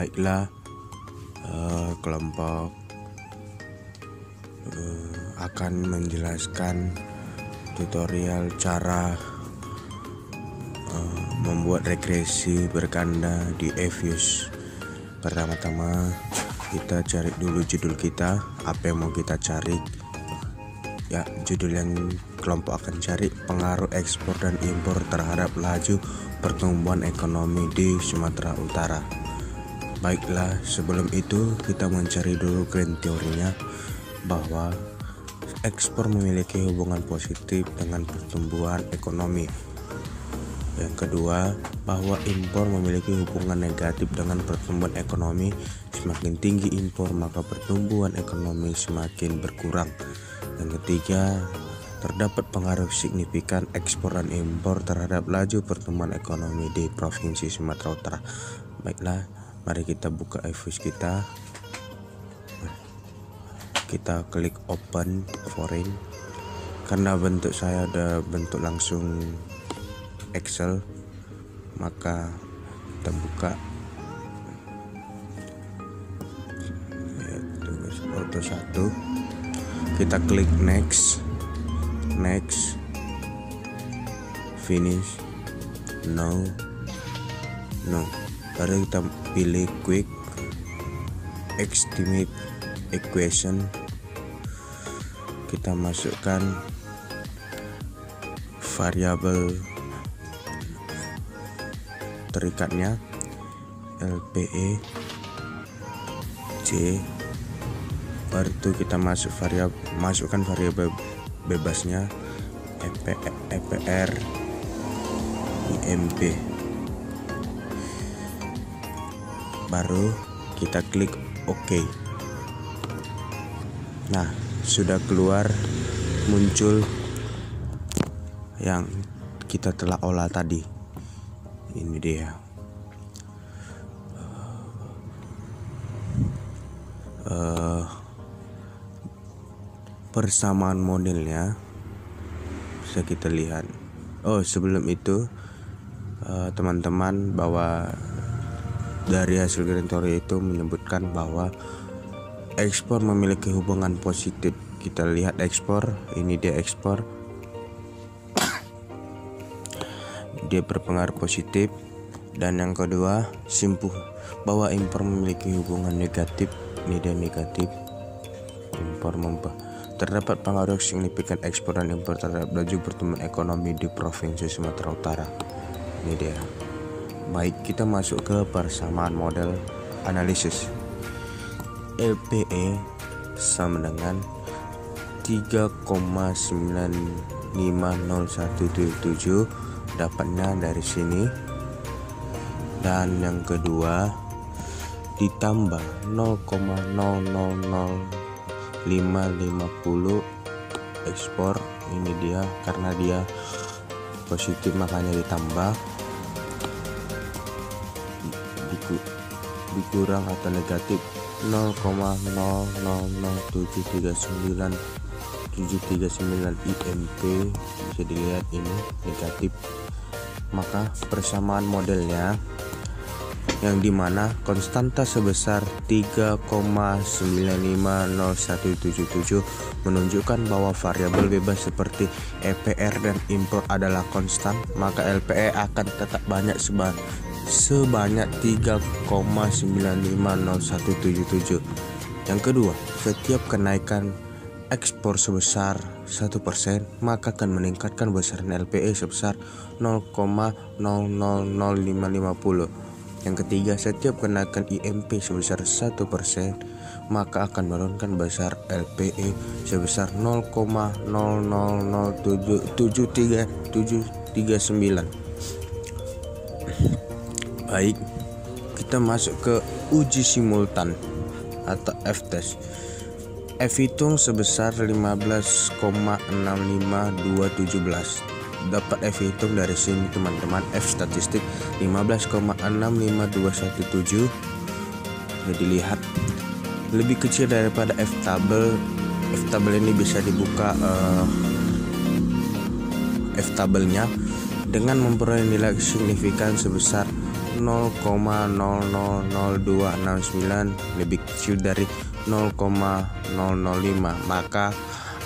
Baiklah, kelompok akan menjelaskan tutorial cara membuat regresi berganda di eViews. Pertama-tama kita cari dulu judul kita, apa yang mau kita cari. Ya, judul yang kelompok akan cari: pengaruh ekspor dan impor terhadap laju pertumbuhan ekonomi di Sumatera Utara. Baiklah, sebelum itu kita mencari dulu grand teorinya, bahwa ekspor memiliki hubungan positif dengan pertumbuhan ekonomi. Yang kedua, bahwa impor memiliki hubungan negatif dengan pertumbuhan ekonomi. Semakin tinggi impor, maka pertumbuhan ekonomi semakin berkurang. Yang ketiga, terdapat pengaruh signifikan ekspor dan impor terhadap laju pertumbuhan ekonomi di Provinsi Sumatera Utara. Baiklah, mari kita buka eViews kita. Kita klik open foreign. Karena bentuk saya ada bentuk langsung Excel, maka kita buka auto 1. Kita klik next, finish, no. Baru kita pilih quick estimate equation. Kita masukkan variabel terikatnya LPE C. Baru itu kita masukkan variabel bebasnya EPR IMP. Baru kita klik OK. Nah, sudah keluar, muncul yang kita telah olah tadi. Ini dia. Persamaan modelnya bisa kita lihat. Sebelum itu teman-teman, bahwa dari hasil grand teori itu menyebutkan bahwa ekspor memiliki hubungan positif. Kita lihat ekspor, ini dia ekspor. Dia berpengaruh positif. Dan yang kedua, bahwa impor memiliki hubungan negatif. Ini dia negatif. Impor terdapat pengaruh signifikan ekspor dan impor terhadap laju pertumbuhan ekonomi di Provinsi Sumatera Utara. Ini dia. Baik, kita masuk ke persamaan model analisis. LPE sama dengan 3,950177, dapatnya dari sini. Dan yang kedua ditambah 0,000550 ekspor. Ini dia, karena dia positif makanya ditambah, dikurang atau negatif 0,000739 IMP. Bisa dilihat ini negatif. Maka persamaan modelnya, yang dimana konstanta sebesar 3,950177 menunjukkan bahwa variabel bebas seperti EPR dan impor adalah konstan, maka LPE akan tetap banyak sebanyak 3,950177. Yang kedua, setiap kenaikan ekspor sebesar 1%, maka akan meningkatkan besaran LPE sebesar 0,000550. Yang ketiga, setiap kenaikan IMP sebesar 1%, maka akan menurunkan besar LPE sebesar 0,000739. Baik, kita masuk ke uji simultan atau F-test. F hitung sebesar 15,655217. Dapat F hitung dari sini teman-teman. F statistik 15,65217. Jadi lihat lebih kecil daripada F tabel. F tabel ini bisa dibuka F tabelnya dengan memperoleh nilai signifikan sebesar 0,000269 lebih kecil dari 0,005, maka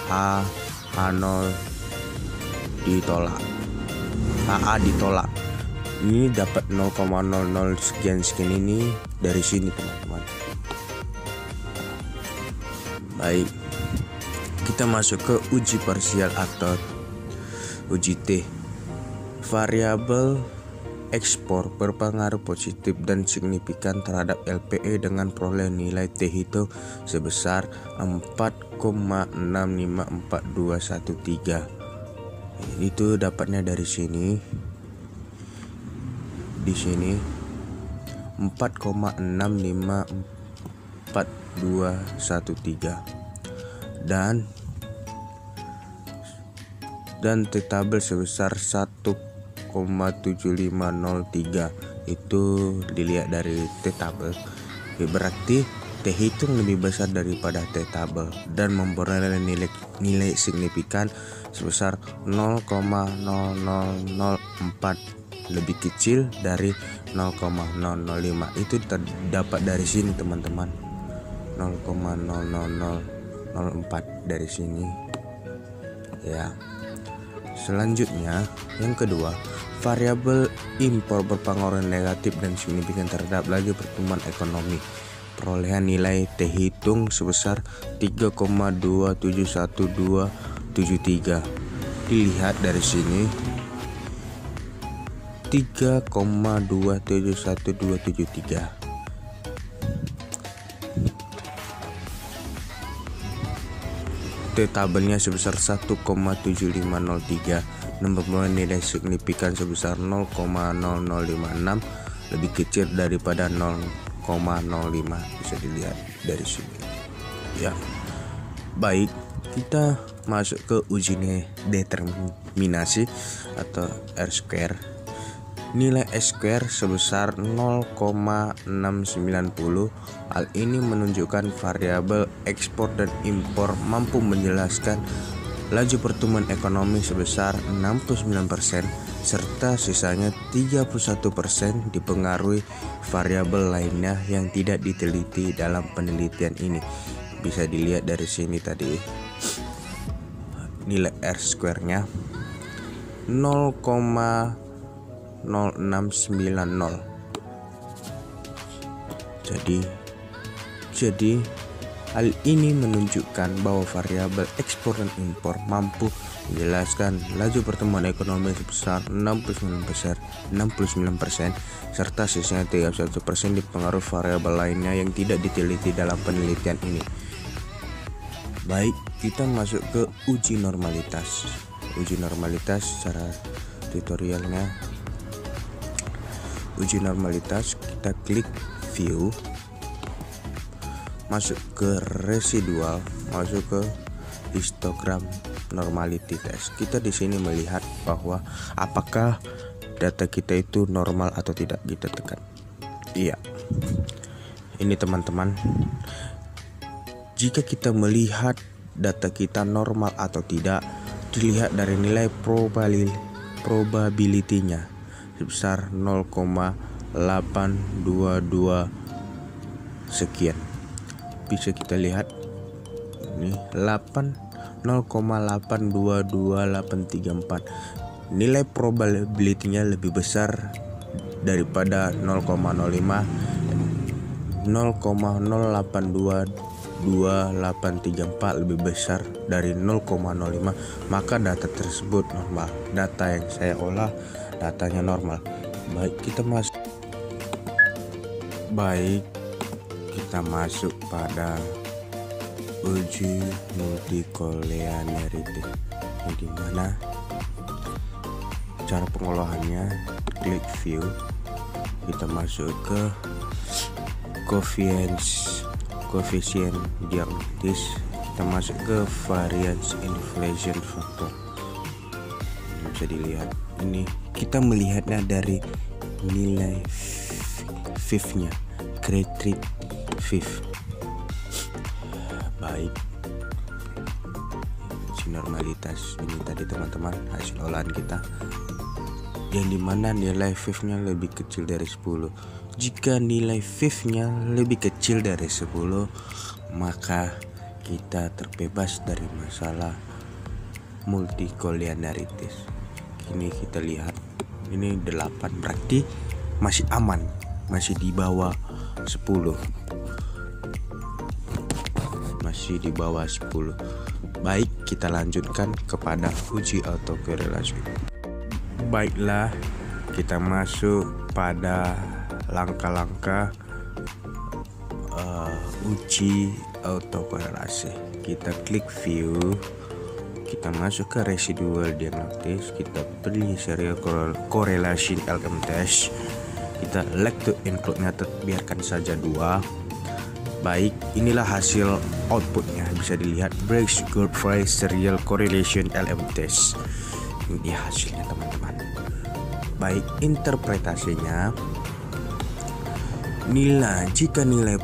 A0 ditolak. AA ditolak. Ini dapat 0,00 sekian ini dari sini teman-teman. Baik, kita masuk ke uji parsial atau uji T. Variabel ekspor berpengaruh positif dan signifikan terhadap LPE dengan perolehan nilai T hitung sebesar 4,654213. Itu dapatnya dari sini. Di sini 4,654213 dan T tabel sebesar 1,7503. Itu dilihat dari T tabel, berarti T hitung lebih besar daripada T tabel dan memperoleh nilai signifikan sebesar 0,0004 lebih kecil dari 0,005. Itu terdapat dari sini teman-teman, 0,00004 dari sini ya. Selanjutnya yang kedua, variabel impor berpengaruh negatif dan signifikan terhadap laju pertumbuhan ekonomi. Perolehan nilai T hitung sebesar 3,271,273. Dilihat dari sini 3,271,273. T tabelnya sebesar 1,7503 dan memperoleh nilai signifikan sebesar 0,0056 lebih kecil daripada 0,05. Bisa dilihat dari sini ya. Baik, kita masuk ke uji determinasi atau R-square. Nilai S-square sebesar 0,690. Hal ini menunjukkan variabel ekspor dan impor mampu menjelaskan laju pertumbuhan ekonomi sebesar 69% serta sisanya 31% dipengaruhi variabel lainnya yang tidak diteliti dalam penelitian ini. Bisa dilihat dari sini tadi nilai R-square-nya 0,0690. Jadi hal ini menunjukkan bahwa variabel ekspor dan impor mampu menjelaskan laju pertumbuhan ekonomi sebesar 69% serta sisanya 31% dipengaruhi variabel lainnya yang tidak diteliti dalam penelitian ini. Baik, kita masuk ke uji normalitas. Uji normalitas secara tutorialnya. Uji normalitas, kita klik view, masuk ke residual, masuk ke histogram normality test. Kita di sini melihat bahwa apakah data kita itu normal atau tidak. Kita tekan iya. Ini teman-teman, jika kita melihat data kita normal atau tidak dilihat dari nilai probability-nya sebesar 0,822 sekian. Bisa kita lihat ini 0,8222834. Nilai probability-nya lebih besar daripada 0,05, 0,08222834 lebih besar dari 0,05, maka data tersebut normal. Data yang saya olah datanya normal. Baik, kita masuk pada uji multicollinearity, di mana cara pengolahannya klik view, kita masuk ke koefisien diagnostis, kita masuk ke variance inflation factor. Ini bisa dilihat, ini kita melihatnya dari nilai fifth-nya, criteria fifth. Baik, uji normalitas ini tadi teman-teman hasil olahan kita. yang dimana nilai fifth-nya lebih kecil dari 10. Jika nilai fifth-nya lebih kecil dari 10, maka kita terbebas dari masalah multicollinearities. Ini kita lihat, ini 8, berarti masih aman, masih di bawah 10. Masih di bawah 10. Baik, kita lanjutkan kepada uji autokorelasi. Baiklah, kita masuk pada langkah-langkah uji autokorelasi. Kita klik view, kita masuk ke residual diagnostics, kita pilih serial correlation LM test, kita elect to include method, biarkan saja 2. Baik, inilah hasil outputnya, bisa dilihat Briggs Godfrey serial correlation LM test. Ini hasilnya teman-teman. Baik, interpretasinya, jika nilai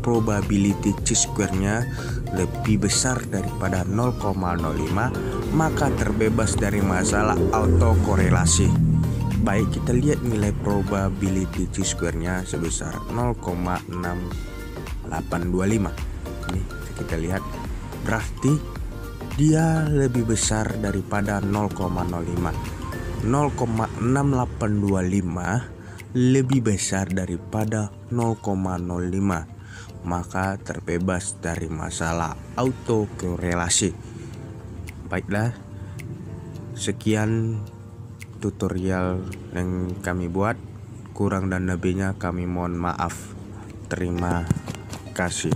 probability chi-square-nya lebih besar daripada 0,05, maka terbebas dari masalah autokorelasi. Baik, kita lihat nilai probability chi-square-nya sebesar 0,6825. Ini kita lihat, berarti dia lebih besar daripada 0,05. 0,6825 lebih besar daripada 0,05, maka terbebas dari masalah autokorelasi. Baiklah, sekian tutorial yang kami buat, kurang dan lebihnya kami mohon maaf. Terima kasih.